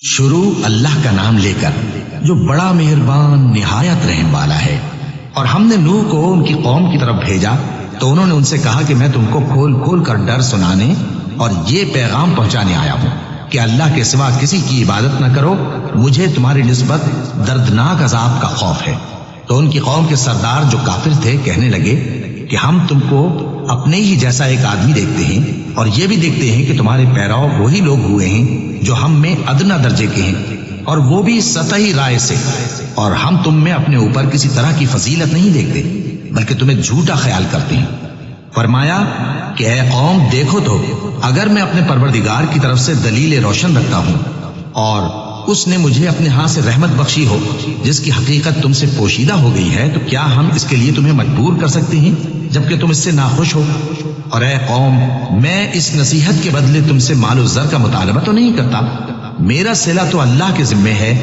شروع اللہ کا نام لے کر جو بڑا مہربان نہایت رحم والا ہے۔ اور ہم نے نوح کو ان کی قوم کی طرف بھیجا تو انہوں نے ان سے کہا کہ میں تم کو کھول کھول کر ڈر سنانے اور یہ پیغام پہنچانے آیا ہوں کہ اللہ کے سوا کسی کی عبادت نہ کرو، مجھے تمہاری نسبت دردناک عذاب کا خوف ہے۔ تو ان کی قوم کے سردار جو کافر تھے کہنے لگے کہ ہم تم کو اپنے ہی جیسا ایک آدمی دیکھتے ہیں اور یہ بھی دیکھتے ہیں کہ تمہارے پیرو وہی لوگ ہوئے ہیں جو ہم میں ادنا درجے کے ہیں، اور وہ بھی سطحی رائے سے، اور ہم تم میں اپنے اوپر کسی طرح کی فضیلت نہیں دیکھتے بلکہ تمہیں جھوٹا خیال کرتے ہیں۔ فرمایا کہ اے قوم دیکھو تو اگر میں اپنے پروردگار کی طرف سے دلیل روشن رکھتا ہوں اور اس نے مجھے اپنے ہاں سے رحمت بخشی ہو جس کی حقیقت تم سے پوشیدہ ہو گئی ہے، تو کیا ہم اس کے لیے تمہیں مجبور کر سکتے ہیں جبکہ تم اس سے ناخوش ہو؟ اور اے قوم میں اس نصیحت کے بدلے تم سے مال و زر کا مطالبہ تو نہیں کرتا، میرا صلہ تو اللہ کے ذمے ہے،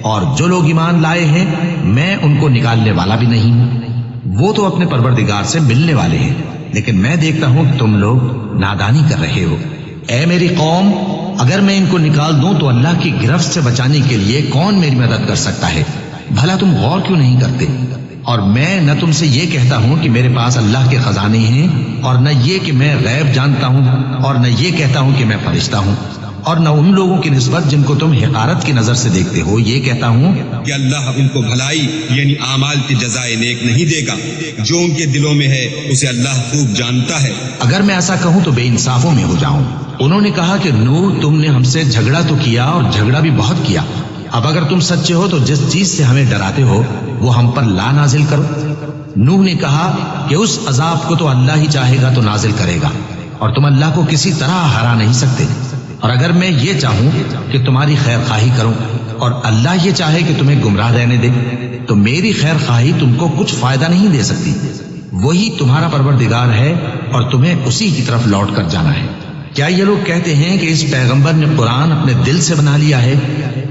اور جو لوگ ایمان لائے ہیں میں ان کو نکالنے والا بھی نہیں ہوں، وہ تو اپنے پروردگار سے ملنے والے ہیں، لیکن میں دیکھتا ہوں کہ تم لوگ نادانی کر رہے ہو۔ اے میری قوم اگر میں ان کو نکال دوں تو اللہ کی گرفت سے بچانے کے لیے کون میری مدد کر سکتا ہے؟ بھلا تم غور کیوں نہیں کرتے؟ اور میں نہ تم سے یہ کہتا ہوں کہ میرے پاس اللہ کے خزانے ہیں، اور نہ یہ کہ میں غیب جانتا ہوں، اور نہ یہ کہتا ہوں کہ میں فرشتہ ہوں، اور نہ ان لوگوں کی نسبت جن کو تم حقارت کی نظر سے دیکھتے ہو یہ کہتا ہوں کہ اللہ ان کو بھلائی یعنی اعمال کی جزائے نیک نہیں دے گا، جو ان کے دلوں میں ہے اسے اللہ خوب جانتا ہے۔ اگر میں ایسا کہوں تو بے انصافوں میں ہو جاؤں۔ انہوں نے کہا کہ نوح تم نے ہم سے جھگڑا تو کیا اور جھگڑا بھی بہت کیا، اب اگر تم سچے ہو تو جس چیز سے ہمیں ڈراتے ہو وہ ہم پر لا نازل کرو۔ نوح نے کہا کہ اس عذاب کو تو اللہ ہی چاہے گا تو نازل کرے گا، اور تم اللہ کو کسی طرح ہرا نہیں سکتے، اور اگر میں یہ چاہوں کہ تمہاری خیر خواہی کروں اور اللہ یہ چاہے کہ تمہیں گمراہ رہنے دے تو میری خیر خواہی تم کو کچھ فائدہ نہیں دے سکتی، وہی تمہارا پروردگار ہے اور تمہیں اسی کی طرف لوٹ کر جانا ہے۔ کیا یہ لوگ کہتے ہیں کہ اس پیغمبر نے قرآن اپنے دل سے بنا لیا ہے؟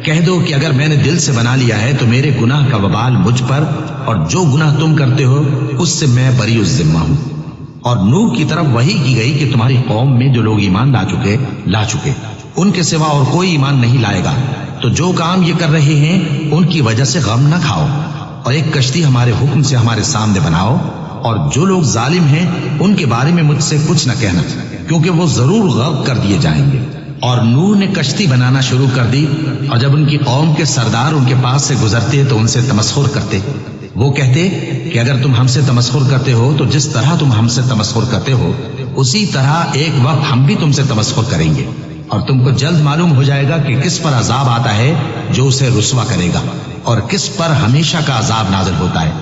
کہہ دو کہ اگر میں نے دل سے بنا لیا ہے تو میرے گناہ کا وبال مجھ پر، اور جو گناہ تم کرتے ہو اس سے میں بری الذمہ ہوں۔ اور نوح کی طرف وحی کی گئی کہ تمہاری قوم میں جو لوگ ایمان لا چکے ان کے سوا اور کوئی ایمان نہیں لائے گا، تو جو کام یہ کر رہے ہیں ان کی وجہ سے غم نہ کھاؤ، اور ایک کشتی ہمارے حکم سے ہمارے سامنے بناؤ، اور جو لوگ ظالم ہیں ان کے بارے میں مجھ سے کچھ نہ کہنا، کیونکہ وہ ضرور غرق کر دیے جائیں گے۔ اور نوح نے کشتی بنانا شروع کر دی، اور جب ان کی قوم کے سردار ان کے پاس سے گزرتے تو ان سے تمسخر کرتے۔ وہ کہتے کہ اگر تم ہم سے تمسخر کرتے ہو تو جس طرح تم ہم سے تمسخر کرتے ہو اسی طرح ایک وقت ہم بھی تم سے تمسخر کریں گے، اور تم کو جلد معلوم ہو جائے گا کہ کس پر عذاب آتا ہے جو اسے رسوا کرے گا، اور کس پر ہمیشہ کا عذاب نازل ہوتا ہے،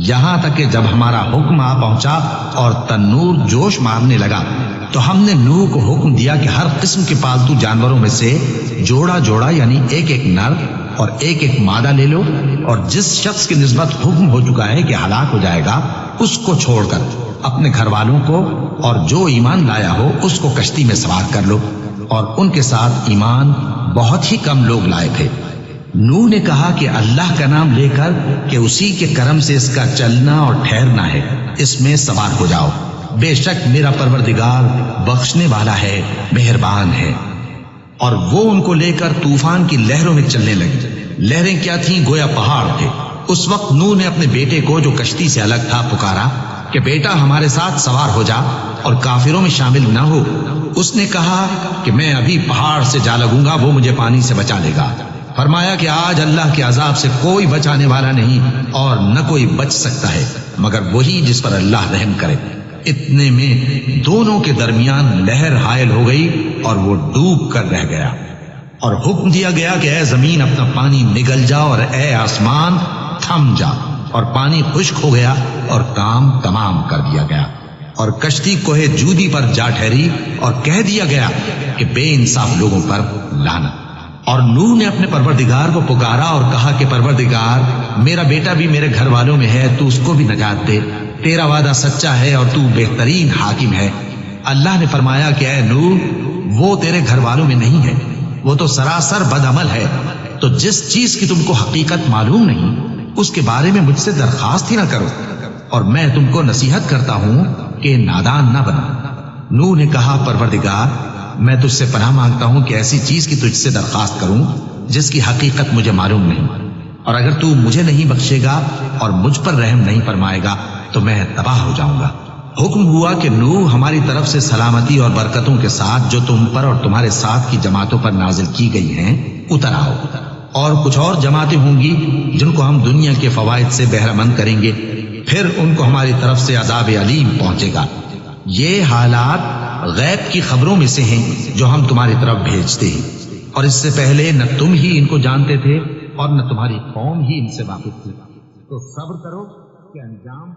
یہاں تک کہ جب ہمارا حکم آ پہنچا اور تنور جوش مارنے لگا تو ہم نے نوح کو حکم دیا کہ ہر قسم کے پالتو جانوروں میں سے جوڑا جوڑا یعنی ایک ایک نر اور ایک ایک مادہ لے لو، اور جس شخص کی نسبت حکم ہو چکا ہے کہ ہلاک ہو جائے گا اس کو چھوڑ کر اپنے گھر والوں کو اور جو ایمان لایا ہو اس کو کشتی میں سوار کر لو، اور ان کے ساتھ ایمان بہت ہی کم لوگ لائے تھے۔ نوح نے کہا کہ اللہ کا نام لے کر کہ اسی کے کرم سے اس کا چلنا اور ٹھہرنا ہے، اس میں سوار ہو جاؤ، بے شک میرا پروردگار بخشنے والا ہے، مہربان ہے۔ اور وہ ان کو لے کر طوفان کی لہروں میں چلنے لگے۔ لہریں کیا تھیں؟ گویا پہاڑ تھے۔ اس وقت نوح نے اپنے بیٹے کو جو کشتی سے الگ تھا پکارا کہ بیٹا ہمارے ساتھ سوار ہو جا اور کافروں میں شامل نہ ہو۔ اس نے کہا کہ میں ابھی پہاڑ سے جا لگوں گا، وہ مجھے پانی سے بچا لے گا۔ فرمایا کہ آج اللہ کے عذاب سے کوئی بچانے والا نہیں اور نہ کوئی بچ سکتا ہے مگر وہی جس پر اللہ رحم کرے۔ اتنے میں دونوں کے درمیان لہر حائل ہو گئی اور وہ ڈوب کر رہ گیا، اور حکم دیا گیا کہ اے زمین اپنا پانی نگل جا، اور اے آسمان تھم جا، اور پانی خشک ہو گیا اور کام تمام کر دیا گیا، اور کشتی کوہ جودی پر جا ٹھہری، اور کہہ دیا گیا کہ بے انصاف لوگوں پر لعنت۔ اور نوح نے اپنے پروردگار کو پکارا اور کہا کہ پروردگار میرا بیٹا بھی میرے گھر والوں میں ہے، تو اس کو بھی نجات دے، تیرا وعدہ سچا ہے اور تو بہترین حاکم ہے۔ اللہ نے فرمایا کہ اے نوح وہ تیرے گھر والوں میں نہیں ہے، وہ تو سراسر بد عمل ہے، تو جس چیز کی تم کو حقیقت معلوم نہیں اس کے بارے میں مجھ سے درخواست ہی نہ کرو، اور میں تم کو نصیحت کرتا ہوں کہ نادان نہ بنو۔ نوح نے کہا پروردگار میں تجھ سے پناہ مانگتا ہوں کہ ایسی چیز کی تجھ سے درخواست کروں جس کی حقیقت مجھے معلوم نہیں، اور اگر تو مجھے نہیں بخشے گا اور مجھ پر رحم نہیں فرمائے گا تو میں تباہ ہو جاؤں گا۔ حکم ہوا کہ نوح ہماری طرف سے سلامتی اور برکتوں کے ساتھ جو تم پر اور تمہارے ساتھ کی جماعتوں پر نازل کی گئی ہیں اتر آؤ، اور کچھ اور جماعتیں ہوں گی جن کو ہم دنیا کے فوائد سے بہرہ مند کریں گے، پھر ان کو ہماری طرف سے عذاب علیم پہنچے گا۔ یہ حالات غیب کی خبروں میں سے ہیں جو ہم تمہاری طرف بھیجتے ہیں، اور اس سے پہلے نہ تم ہی ان کو جانتے تھے اور نہ تمہاری قوم ہی ان سے واقف تھی، تو صبر کرو کہ انجام